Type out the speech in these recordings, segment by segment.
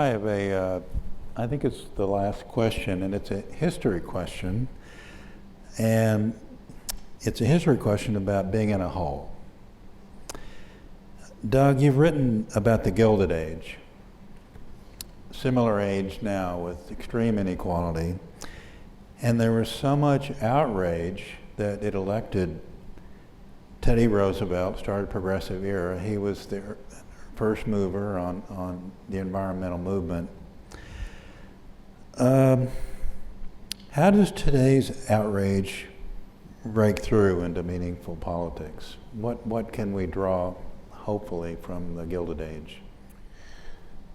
I have I think it's the last question, and it's a history question. And it's a history question about being in a hole. Doug, you've written about the Gilded Age, similar age now with extreme inequality. And there was so much outrage that it elected Teddy Roosevelt, started progressive era. He was the first mover on the environmental movement. How does today's outrage break through into meaningful politics? What can we draw, hopefully, from the Gilded Age?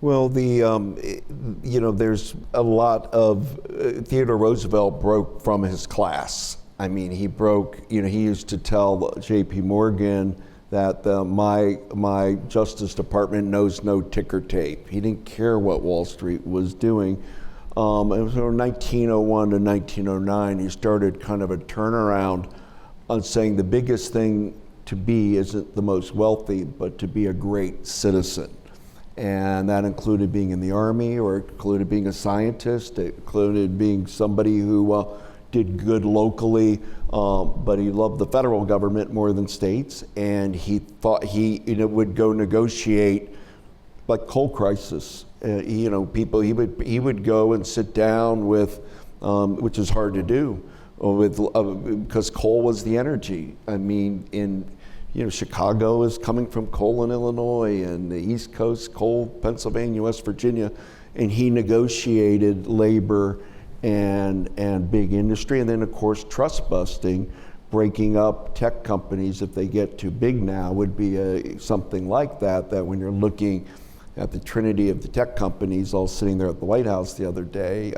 Well, there's a lot of, Theodore Roosevelt broke from his class. I mean, he broke, he used to tell J.P. Morgan that my Justice Department knows no ticker tape. He didn't care what Wall Street was doing. It was from 1901 to 1909, he started kind of a turnaround on saying the biggest thing to be isn't the most wealthy, but to be a great citizen. And that included being in the Army, or it included being a scientist, it included being somebody who did good locally, but he loved the federal government more than states, and he thought he would go negotiate, like coal crisis. People, he would go and sit down with, which is hard to do, because coal was the energy. I mean, Chicago is coming from coal in Illinois, and the East Coast, coal, Pennsylvania, West Virginia, and he negotiated labor and big industry, and then of course trust busting, breaking up tech companies if they get too big now would be something like that when you're looking at the trinity of the tech companies all sitting there at the White House the other day,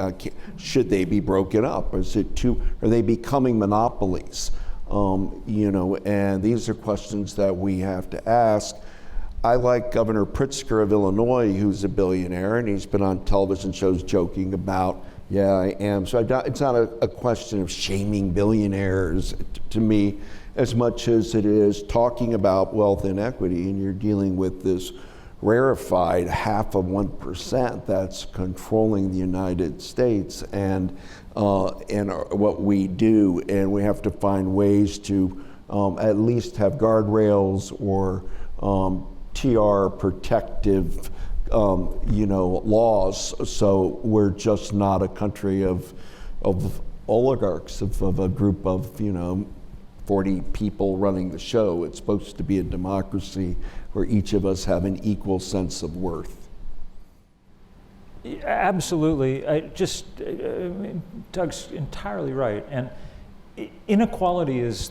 should they be broken up? Are they becoming monopolies? And these are questions that we have to ask. I like Governor Pritzker of Illinois, who's a billionaire, and he's been on television shows joking about, yeah, I am. So it's not a question of shaming billionaires to me, as much as it is talking about wealth inequity, and you're dealing with this rarefied 0.5% that's controlling the United States and what we do, and we have to find ways to at least have guardrails or TR protective laws, so we're just not a country of oligarchs, of a group of 40 people running the show. It's supposed to be a democracy where each of us have an equal sense of worth. Absolutely. Doug's entirely right. And inequality is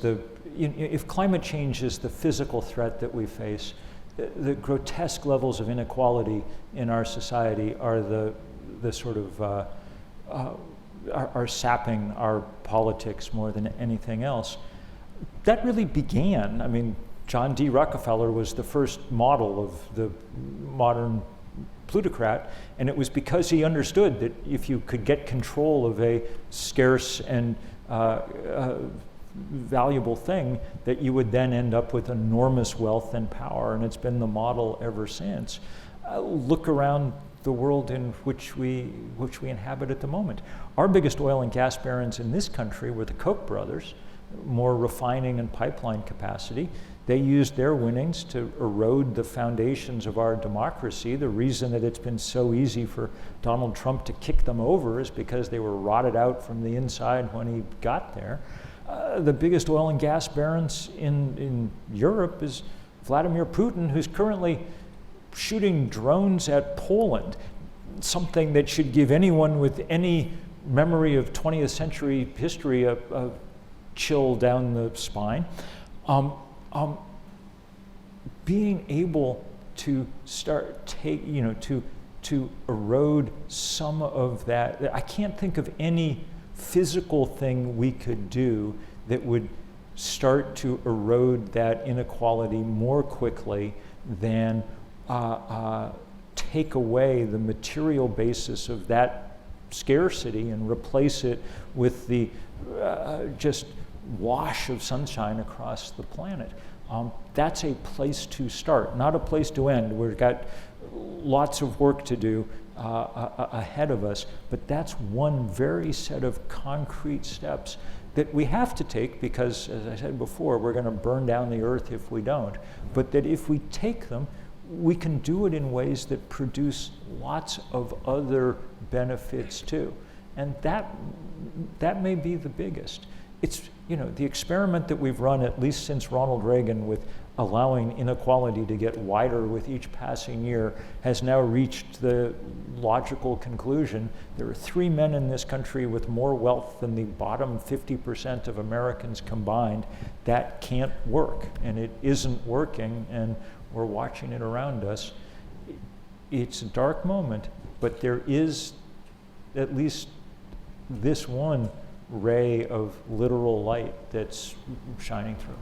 if climate change is the physical threat that we face, the grotesque levels of inequality in our society are the sort of are sapping our politics more than anything else. That really began, I mean, John D. Rockefeller was the first model of the modern plutocrat, and it was because he understood that if you could get control of a scarce and valuable thing, that you would then end up with enormous wealth and power, and it's been the model ever since. Look around the world in which we inhabit at the moment. Our biggest oil and gas barons in this country were the Koch brothers, more refining and pipeline capacity. They used their winnings to erode the foundations of our democracy. The reason that it's been so easy for Donald Trump to kick them over is because they were rotted out from the inside when he got there. The biggest oil and gas barons in Europe is Vladimir Putin, who's currently shooting drones at Poland, something that should give anyone with any memory of 20th century history a chill down the spine. Being able to start to erode some of that. I can't think of any physical thing we could do that would start to erode that inequality more quickly than take away the material basis of that scarcity and replace it with the just wash of sunshine across the planet. That's a place to start, not a place to end. We've got lots of work to do, ahead of us, but that's one very set of concrete steps that we have to take because, as I said before, we're going to burn down the earth if we don't. But that if we take them, we can do it in ways that produce lots of other benefits too. And that may be the biggest. It's, the experiment that we've run, at least since Ronald Reagan, with allowing inequality to get wider with each passing year, has now reached the logical conclusion. There are 3 men in this country with more wealth than the bottom 50% of Americans combined. That can't work, and it isn't working, and we're watching it around us. It's a dark moment, but there is at least this one ray of literal light that's shining through.